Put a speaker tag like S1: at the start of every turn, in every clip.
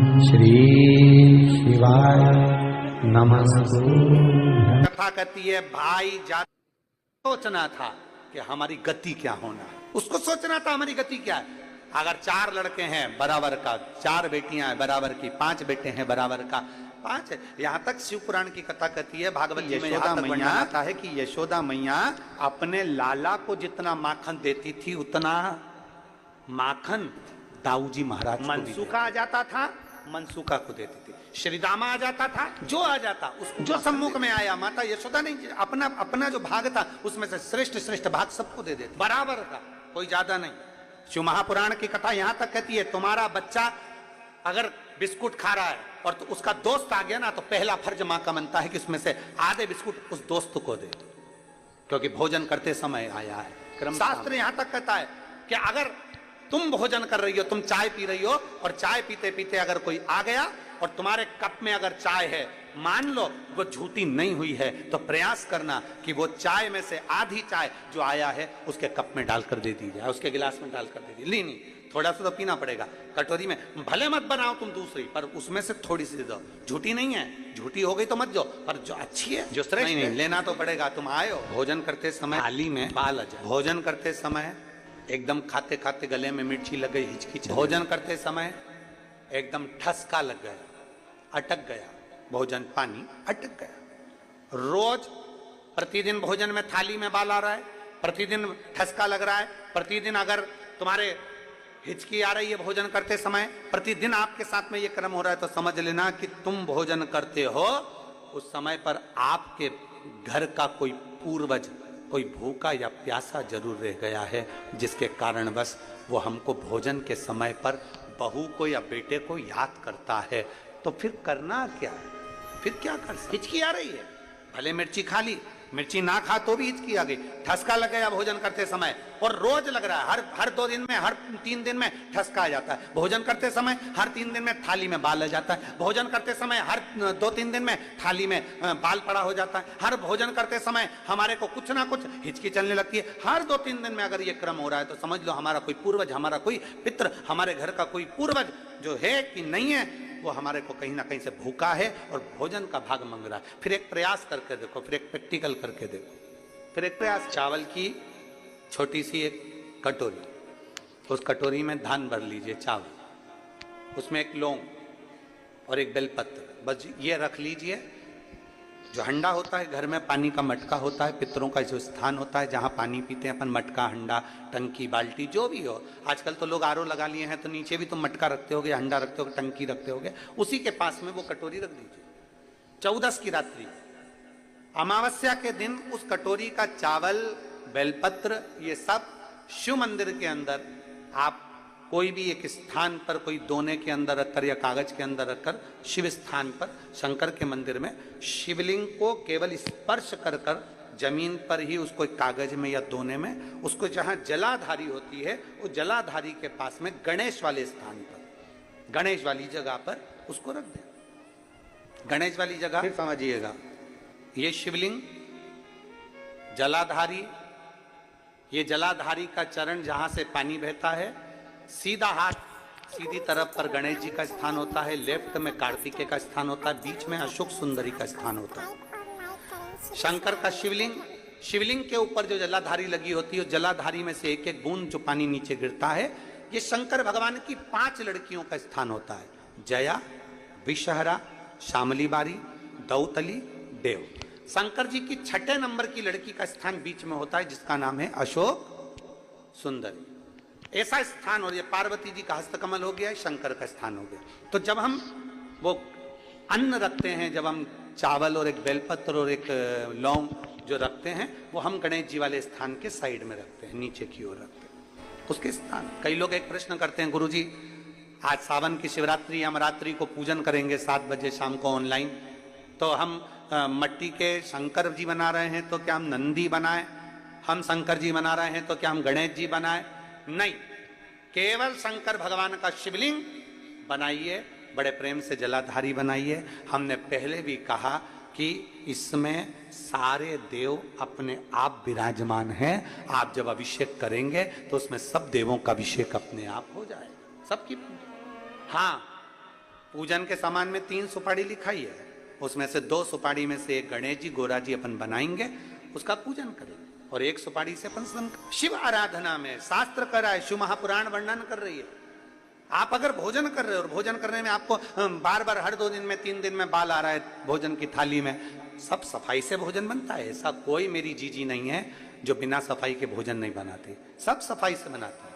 S1: श्री शिवाय नमस्तु।
S2: कथा कहती है भाई जा सोचना था कि हमारी गति क्या होना है, उसको सोचना था हमारी गति क्या है। अगर 4 लड़के हैं बराबर का, 4 बेटियां हैं बराबर की, 5 बेटे हैं बराबर का, 5 यहाँ तक शिव पुराण की कथा कहती है, भागवत जी में यशोदा मैया आता है कि यशोदा मैया अपने लाला को जितना माखन देती थी उतना माखन दाऊजी महाराज मनसूखा आ जाता था, मनसूखा को देती थी। श्रीदामा आ जाता था, जो आ जाता उसको जो सम्मुख में आया, माता यशोदा नहीं अपना अपना जो भाग था उसमें से श्रेष्ठ श्रेष्ठ भाग सबको दे देती, बराबर का, कोई ज्यादा नहीं। शिव महापुराण की कथा यहां तक कहती है तुम्हारा बच्चा अगर बिस्कुट खा रहा है और तो उसका दोस्त आ गया ना, तो पहला फर्ज मां का बनता है कि उसमें से आधे बिस्कुट उस दोस्त को दे, क्योंकि भोजन करते समय आया है। शास्त्र यहां तक कहता है कि अगर तुम भोजन कर रही हो, तुम चाय पी रही हो और चाय पीते पीते अगर कोई आ गया और तुम्हारे कप में अगर चाय है, मान लो वो झूठी नहीं हुई है, तो प्रयास करना कि वो चाय में से आधी चाय जो आया है उसके कप में डालकर दे दी जाए, उसके गिलास में डालकर दे दी। नहीं, थोड़ा सा तो पीना पड़ेगा, कटोरी में भले मत बनाओ तुम दूसरी, पर उसमें से थोड़ी सी दो। झूठी नहीं है, झूठी हो गई तो मत दो, पर जो अच्छी है, जो श्रेष्ठ नहीं, लेना तो पड़ेगा। तुम आए हो भोजन करते समय थाली में बाल आ जाए, भोजन करते समय एकदम खाते खाते गले में मिर्ची लग गई, हिचकी, भोजन करते समय एकदम ठसका लग गया, अटक गया भोजन, पानी अटक गया। रोज प्रतिदिन भोजन में थाली में बाल आ रहा है, प्रतिदिन ठसका लग रहा है, प्रतिदिन अगर तुम्हारे हिचकी आ रही है भोजन करते समय, प्रतिदिन आपके साथ में ये क्रम हो रहा है, तो समझ लेना कि तुम भोजन करते हो उस समय पर आपके घर का कोई पूर्वज, कोई भूखा या प्यासा जरूर रह गया है, जिसके कारण बस वो हमको भोजन के समय पर बहू को या बेटे को याद करता है। तो फिर करना क्या है, फिर क्या कर सकते। हिचकी आ रही है, भले मिर्ची खा ली, मिर्ची ना खा तो भी हिचकी आ गई, ठसका लग गया भोजन करते समय, और रोज लग रहा है, हर 2 दिन में, हर 3 दिन में ठसका आ जाता है। भोजन करते समय हर 3 दिन में थाली में बाल आ जाता है, भोजन करते समय हर 2-3 दिन में थाली में बाल पड़ा हो जाता है, हर भोजन करते समय हमारे को कुछ ना कुछ हिचकी चलने लगती है। हर 2-3 दिन में अगर ये क्रम हो रहा है तो समझ लो हमारा कोई पूर्वज, हमारा कोई पितृ, हमारे घर का कोई पूर्वज जो है कि नहीं है, वो हमारे को कहीं ना कहीं से भूखा है और भोजन का भाग मांग रहा है। फिर एक प्रयास करके देखो, फिर एक प्रैक्टिकल करके देखो, फिर एक प्रयास। चावल की छोटी सी एक कटोरी, उस कटोरी में धान भर लीजिए चावल, उसमें एक लौंग और एक बेलपत्र, बस ये रख लीजिए। जो हंडा होता है घर में, पानी का मटका होता है, पितरों का जो स्थान होता है जहाँ पानी पीते हैं अपन, मटका, हंडा, टंकी, बाल्टी, जो भी हो। आजकल तो लोग आरओ लगा लिए हैं, तो नीचे भी तुम मटका रखते होगे, हंडा रखते होगे, टंकी रखते होगे, उसी के पास में वो कटोरी रख दीजिए। 14 की रात्रि, अमावस्या के दिन उस कटोरी का चावल, बेलपत्र, ये सब शिव मंदिर के अंदर आप कोई भी एक स्थान पर, कोई दोने के अंदर रखकर या कागज के अंदर रखकर, शिव स्थान पर, शंकर के मंदिर में शिवलिंग को केवल स्पर्श कर कर जमीन पर ही उसको कागज में या दोने में, उसको जहां जलाधारी होती है वो जलाधारी के पास में गणेश वाले स्थान पर, गणेश वाली जगह पर उसको रख दे। गणेश वाली जगह फिर समझिएगा, ये शिवलिंग जलाधारी, ये जलाधारी का चरण जहां से पानी बहता है, सीधा हाथ सीधी तरफ पर गणेश जी का स्थान होता है, लेफ्ट में कार्तिकेय का स्थान होता है, बीच में अशोक सुंदरी का स्थान होता है। शंकर का शिवलिंग, शिवलिंग के ऊपर जो जलाधारी लगी होती है, जलाधारी में से एक एक बूंद जो पानी नीचे गिरता है, ये शंकर भगवान की 5 लड़कियों का स्थान होता है, जया, विषहरा, शामली बारी, दौतली, देव। शंकर जी की 6ठे नंबर की लड़की का स्थान बीच में होता है, जिसका नाम है अशोक सुंदरी। ऐसा स्थान, और ये पार्वती जी का हस्तकमल हो गया, शंकर का स्थान हो गया। तो जब हम वो अन्न रखते हैं, जब हम चावल और एक बेलपत्र और एक लौंग जो रखते हैं, वो हम गणेश जी वाले स्थान के साइड में रखते हैं, नीचे की ओर रखते हैं उसके स्थान। कई लोग एक प्रश्न करते हैं, गुरुजी आज सावन की शिवरात्रि, हम रात्रि को पूजन करेंगे 7 बजे शाम को ऑनलाइन, तो हम मट्टी के शंकर जी बना रहे हैं, तो क्या हम नंदी बनाएं? हम शंकर जी बना रहे हैं तो क्या हम गणेश जी बनाएं? नहीं, केवल शंकर भगवान का शिवलिंग बनाइए, बड़े प्रेम से जलाधारी बनाइए। हमने पहले भी कहा कि इसमें सारे देव अपने आप विराजमान हैं। आप जब अभिषेक करेंगे तो उसमें सब देवों का अभिषेक अपने आप हो जाएगा, सबकी। हाँ, पूजन के सामान में 3 सुपारी लिखाई है, उसमें से 2 सुपारी में से एक गणेश जी गोरा जी अपन बनाएंगे, उसका पूजन करेंगे, और 1 सुपारी से अपन शिव आराधना में शास्त्र कर रहा है, शिव महापुराण वर्णन कर रही है। आप अगर भोजन कर रहे हो और भोजन करने में आपको बार बार हर 2 दिन में 3 दिन में बाल आ रहा है भोजन की थाली में, सब सफाई से भोजन बनता है। ऐसा कोई मेरी जीजी नहीं है जो बिना सफाई के भोजन नहीं बनाती, सब सफाई से बनाती है,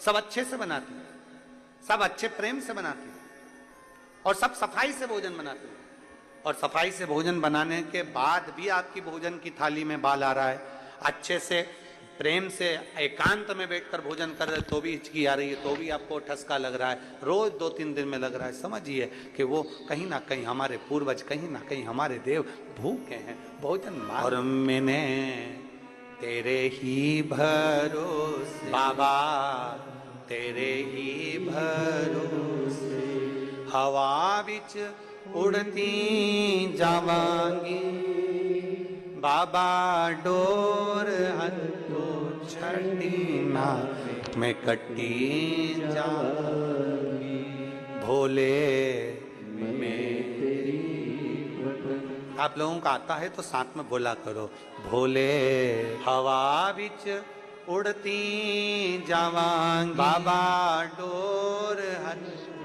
S2: सब अच्छे से बनाती है, सब अच्छे प्रेम से बनाती है, और सब सफाई से भोजन बनाती है। और सफाई से भोजन बनाने के बाद भी आपकी भोजन की थाली में बाल आ रहा है, अच्छे से प्रेम से एकांत में बैठकर भोजन कर रहे तो भी हिचकी आ रही है, तो भी आपको ठसका लग रहा है, रोज 2-3 दिन में लग रहा है, समझिए कि वो कहीं ना कहीं हमारे पूर्वज, कहीं ना कहीं हमारे देव भूखे हैं, भोजन मांग। और मैंने तेरे ही भरोसे बाबा, तेरे ही भरोसे हवा बिच उड़ती जावांगी, बाबा डोर हथो छड़ी ना मैं कटी जाऊंगी, भोले मैं तेरी। आप लोगों का आता है तो साथ में बोला करो, भोले हवा बिच उड़ती जावांगी, बाबा डोर हथो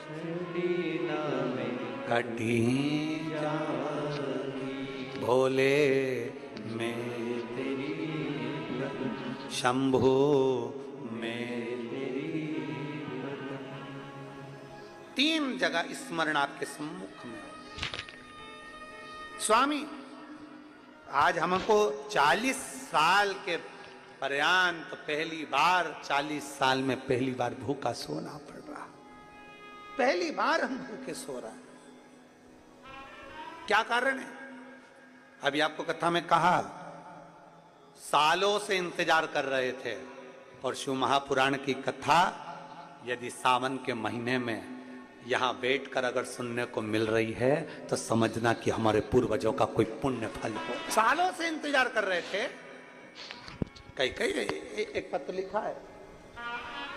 S2: छड़ी ना मैं कटी जाऊंगी, भोले मैं तेरी, शंभु मैं तेरी। 3 जगह स्मरण आपके सम्मुख में। स्वामी आज हमको 40 साल के पर्यंत तो पहली बार, 40 साल में पहली बार भूखा सोना पड़ रहा, पहली बार हम भूखे सो रहा। क्या कारण है? अभी आपको कथा में कहा, सालों से इंतजार कर रहे थे, और शिव महापुराण की कथा यदि सावन के महीने में यहां बैठकर अगर सुनने को मिल रही है तो समझना कि हमारे पूर्वजों का कोई पुण्य फल हो। सालों से इंतजार कर रहे थे। कई एक पत्र लिखा है,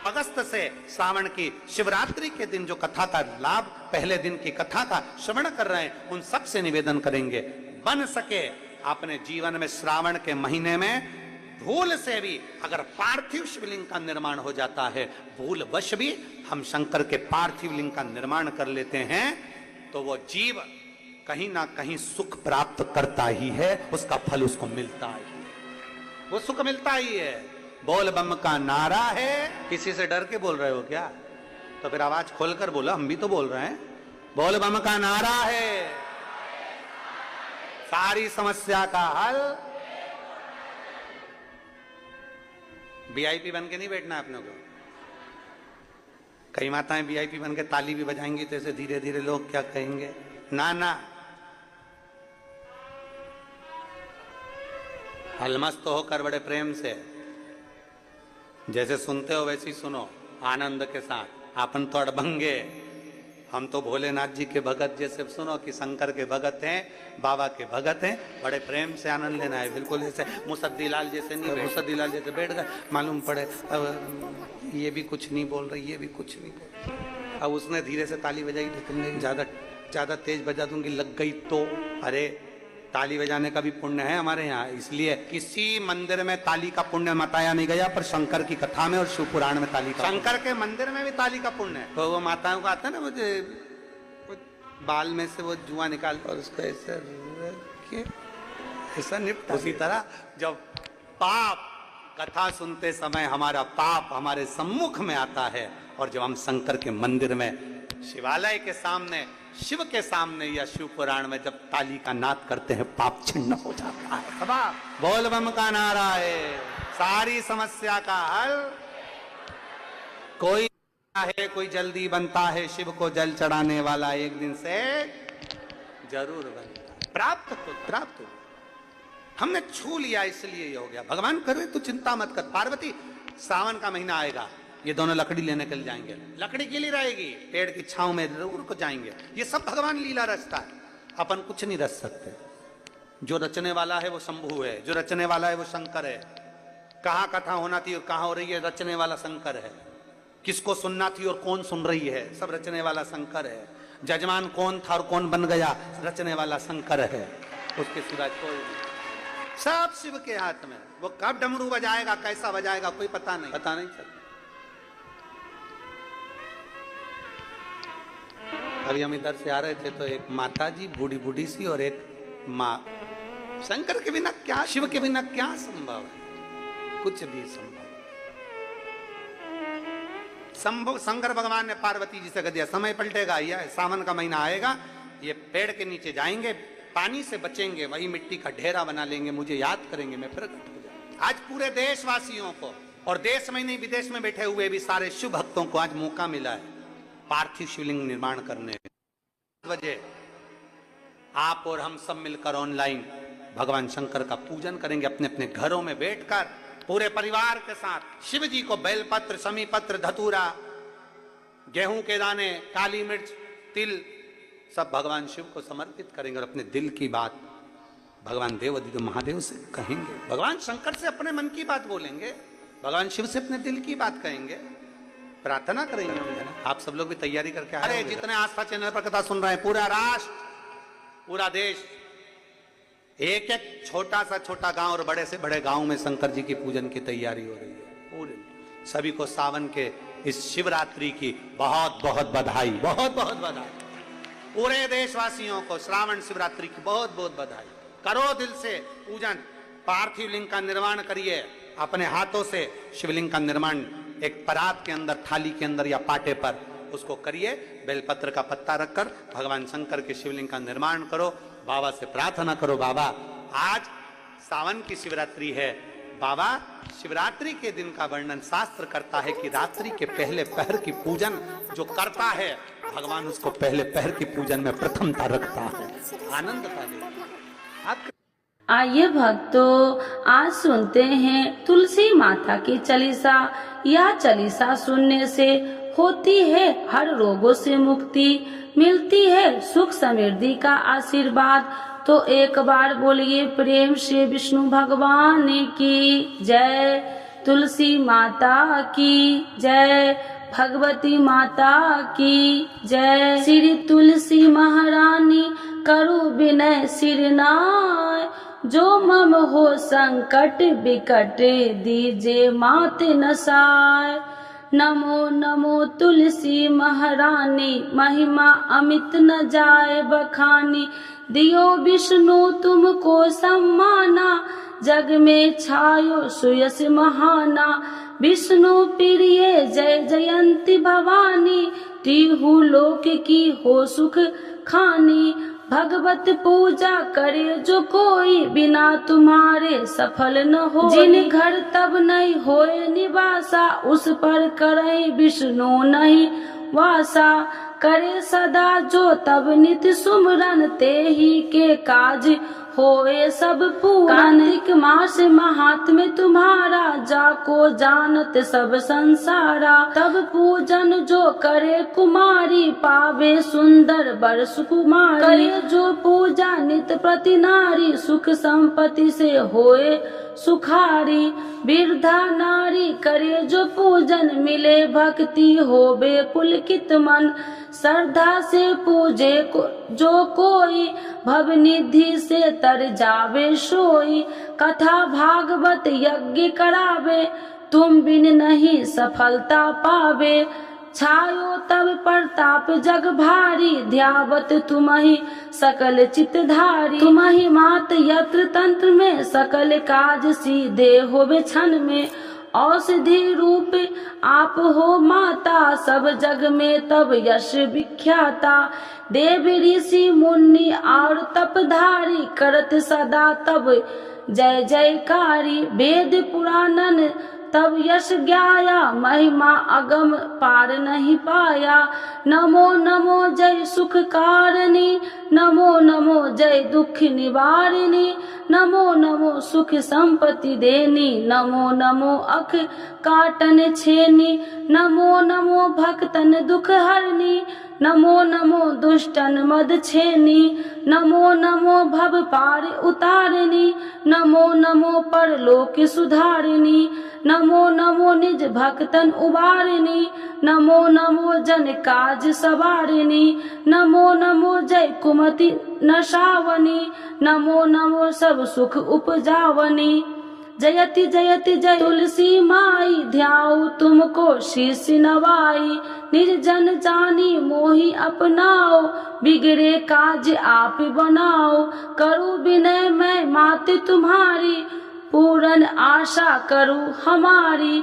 S2: अगस्त से सावन की शिवरात्रि के दिन जो कथा का लाभ, पहले दिन की कथा का श्रवण कर रहे हैं, उन सब से निवेदन करेंगे, बन सके अपने जीवन में श्रावण के महीने में भूल से भी अगर पार्थिव शिवलिंग का निर्माण हो जाता है, भूल वश भी हम शंकर के पार्थिव लिंग का निर्माण कर लेते हैं, तो वो जीव कहीं ना कहीं सुख प्राप्त करता ही है, उसका फल उसको मिलता ही है, वो सुख मिलता ही है। बोल बम का नारा है। किसी से डर के बोल रहे हो क्या? तो फिर आवाज खोलकर बोलो, हम भी तो बोल रहे हैं। बोल बम का नारा है, सारी समस्या का हल। वीआईपी बन के नहीं बैठना अपने को। कई माताएं वीआईपी बन के ताली भी बजाएंगी तो ऐसे धीरे धीरे लोग क्या कहेंगे, ना ना, अलमस्त होकर बड़े प्रेम से जैसे सुनते हो वैसे ही सुनो, आनंद के साथ। आपन तो अड़भंगे, हम तो भोलेनाथ जी के भगत, जैसे सुनो कि शंकर के भगत हैं, बाबा के भगत हैं, बड़े प्रेम से आनंद लेना है। बिल्कुल जैसे मुसद्दीलाल जैसे नहीं, मुसद्दीलाल जैसे बैठ गए, मालूम पड़े अब ये भी कुछ नहीं बोल रही, ये भी कुछ नहीं बोल रही। अब उसने धीरे से ताली बजाई, लेकिन ज्यादा तेज बजा दूंगी, लग गई तो। अरे ताली बजाने का भी पुण्य है हमारे यहाँ, इसलिए किसी मंदिर में ताली का पुण्य बताया नहीं गया, पर शंकर की कथा में और शिव पुराण में ताली का, शंकर के मंदिर में भी ताली का पुण्य है। तो वो माताओं को आता है ना, मुझे बाल में से वो जुआ निकाल और उसको ऐसे ऐसा निपट। उसी तरह जब पाप कथा सुनते समय हमारा पाप हमारे सम्मुख में आता है, और जब हम शंकर के मंदिर में, शिवालय के सामने, शिव के सामने या शिव पुराण में जब ताली का नाद करते हैं, पाप छिन्न हो जाता है। सबा बोल बम का नारा है, सारी समस्या का हल। कोई है, कोई जल्दी बनता है, शिव को जल चढ़ाने वाला एक दिन से जरूर बनता है। प्राप्त हो। हमने छू लिया इसलिए ये हो गया। भगवान करे तो चिंता मत कर। पार्वती, सावन का महीना आएगा, ये दोनों लकड़ी लेने के लिए जाएंगे, लकड़ी के लिए रहेगी, पेड़ की छांव में जरूर को जाएंगे। ये सब भगवान लीला रचता है, अपन कुछ नहीं रच सकते। जो रचने वाला है वो शंभु है, जो रचने वाला है वो शंकर है। कहाँ कथा होना थी और कहाँ हो रही है, रचने वाला शंकर है। किसको सुनना थी और कौन सुन रही है, सब रचने वाला शंकर है। जजमान कौन था और कौन बन गया, रचने वाला शंकर है, उसके सिवा कोई नहीं। सब शिव के हाथ में। वो कब डमरू बजाएगा, कैसा बजाएगा, कोई पता नहीं चलता। अभी हम इधर से आ रहे थे तो एक माता जी बूढ़ी बूढ़ी सी और एक माँ, शंकर के बिना क्या, शिव के बिना क्या संभव है, कुछ भी संभव। शंकर भगवान ने पार्वती जी से कह दिया समय पलटेगा, यह सावन का महीना आएगा, ये पेड़ के नीचे जाएंगे, पानी से बचेंगे, वही मिट्टी का ढेरा बना लेंगे, मुझे याद करेंगे, मैं प्रकट हो जाऊंगा। आज पूरे देशवासियों को, और देश में नहीं विदेश में बैठे हुए भी सारे शिव भक्तों को आज मौका मिला है पार्थिव शिवलिंग निर्माण करने। वजह आप और हम सब मिलकर ऑनलाइन भगवान शंकर का पूजन करेंगे, अपने अपने घरों में बैठकर पूरे परिवार के साथ। शिव जी को बेलपत्र, शमी पत्र, धतूरा, गेहूं के दाने, काली मिर्च, तिल सब भगवान शिव को समर्पित करेंगे और अपने दिल की बात भगवान देवाधिदेव महादेव से कहेंगे। भगवान शंकर से अपने मन की बात बोलेंगे, भगवान शिव से अपने दिल की बात कहेंगे, प्रार्थना करेंगे। आप सब लोग भी तैयारी करके अरे जितने आस्था चैनल पर कथा सुन रहे हैं, पूरा राष्ट्र, पूरा देश, एक एक छोटा सा छोटा गांव और बड़े से बड़े गांव में शंकर जी की पूजन की तैयारी हो रही है। पूरे सभी को सावन के इस शिवरात्रि की बहुत बहुत बधाई, बहुत बहुत बधाई। पूरे देशवासियों को श्रावण शिवरात्रि की बहुत बहुत बधाई। करो दिल से पूजन, पार्थिव लिंग का निर्माण करिए अपने हाथों से। शिवलिंग का निर्माण एक परात के अंदर, थाली के अंदर या पाटे पर उसको करिए, बेलपत्र का पत्ता रखकर भगवान शंकर के शिवलिंग का निर्माण करो। बाबा से प्रार्थना करो, बाबा आज सावन की शिवरात्रि है, बाबा शिवरात्रि के दिन का वर्णन शास्त्र करता है कि रात्रि के पहले पहर की पूजन जो करता है भगवान उसको पहले पहर की पूजन में प्रथमता रखता है। आनंद पाइए।
S3: आइए भक्तों, आज सुनते हैं तुलसी माता की चालीसा। यह चालीसा सुनने से होती है हर रोगों से मुक्ति, मिलती है सुख समृद्धि का आशीर्वाद। तो एक बार बोलिए प्रेम से विष्णु भगवान की जय, तुलसी माता की जय, भगवती माता की जय। श्री तुलसी महारानी करु विनय सिरनाय, जो मम हो संकट विकट दीजे मात नसाय। नमो नमो तुलसी महारानी, महिमा अमित न जाए बखानी। दियो विष्णु तुमको सम्माना, जग में छायो सुयस महाना। विष्णु प्रिय जय जयंती भवानी, तिहु लोक की हो सुख खानी। भगवत पूजा करे जो कोई, बिना तुम्हारे सफल न हो। जिन घर तब नहीं होए निवासा, उस पर करे विष्णु नहीं वासा। करे सदा जो तब नित सुमरन, ते ही के काज होए सब पूरन। कार्तिक मास महात्म्य तुम्हारा, जाको जानत सब संसारा। तब पूजन जो करे कुमारी, पावे सुंदर वर सुकुमारी। करे जो पूजा नित प्रति नारी, सुख संपत्ति से होए सुखारी। वृद्धा नारी करे जो पूजन, मिले भक्ति होवे पुलकित मन। श्रद्धा से पूजे जो कोई, भवनिधि से तर जावे सोई। कथा भागवत यज्ञ करावे, तुम बिन नहीं सफलता पावे। छायो तब प्रताप जग भारी, ध्यावत तुम्हि सकल चितधारी। तुम्हि मात यत्र तंत्र में, सकल काज सीधे होवे क्षण में। औषधि रूप आप हो माता, सब जग में तब यश विख्याता। देव ऋषि मुनि और तपधारी, करत सदा तब जय जयकारी। वेद पुराणन तब यश ज्ञाया, महिमा अगम पार नहीं पाया। नमो नमो जय सुख कारिणी, नमो नमो जय दुख निवारिणी। नमो नमो सुख संपत्ति देनी, नमो नमो अख काटन छेनी। नमो नमो भक्तन दुख हरनी, नमो नमो दुष्टन मद छेनी, नमो नमो भव पार उतारिणी, नमो नमो परलोक सुधारिणी, नमो नमो निज भक्तन उबारिणी, नमो नमो जन काज सवारिणी, नमो नमो जय कुमति नशावनी, नमो नमो सब सुख उपजावनी। जयति जयति जय तुलसी माई, ध्याऊ तुमको शीश नवाई, निर्जन जानी मोहि अपनाओ, बिगड़े काज आप बनाओ, करूँ विनय मैं मात तुम्हारी, पूरन आशा करूँ हमारी,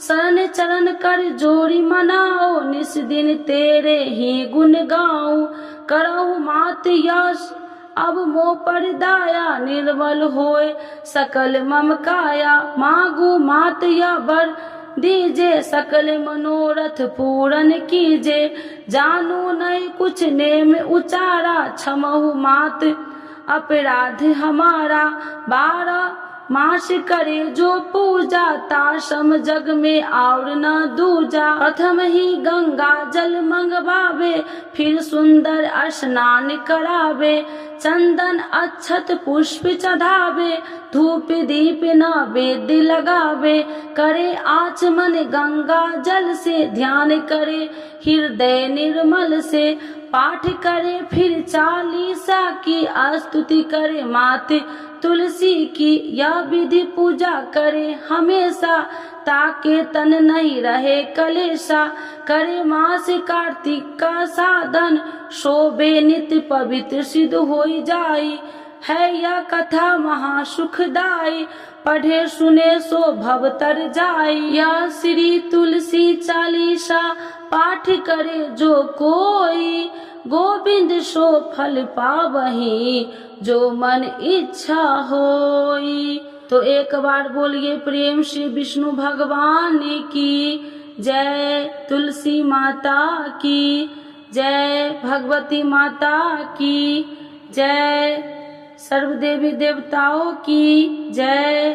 S3: शरण चरण कर जोड़ी मनाओ, निस दिन तेरे ही गुण गाऊं, करहु मात यश अब मोह पर दाया, निर्मल होए सकल मम काया, मांगू मात या वर दीजे, सकल मनोरथ पूरन कीजे, जानू नहीं कुछ नेम उचारा, क्षमहु मात अपराध हमारा, 12 मास करे जो पूजा, ताशम जग में और न दूजा, प्रथम ही गंगा जल मंगवावे, फिर सुंदर स्नान करावे, चंदन अक्षत पुष्प चढ़ावे, धूप दीप नैवेद्य लगावे, करे आचमन गंगा जल से, ध्यान करे हृदय निर्मल से, पाठ करे फिर 40 की, स्तुति करे मात तुलसी की, यह विधि पूजा करे हमेशा, ताके तन नहीं रहे कलेशा, करे मास कार्तिक का साधन, शोभे नित्य पवित्र सिद्ध होई जाई, है यह कथा महासुखदाई, पढ़े सुने सो भव तर जाई, यह श्री तुलसी चालीसा, पाठ करे जो कोई, गोविंद सो फल पावही, जो मन इच्छा होई। तो एक बार बोलिए प्रेम श्री विष्णु भगवान की जय, तुलसी माता की जय, भगवती माता की जय, सर्व देवी देवताओं की जय।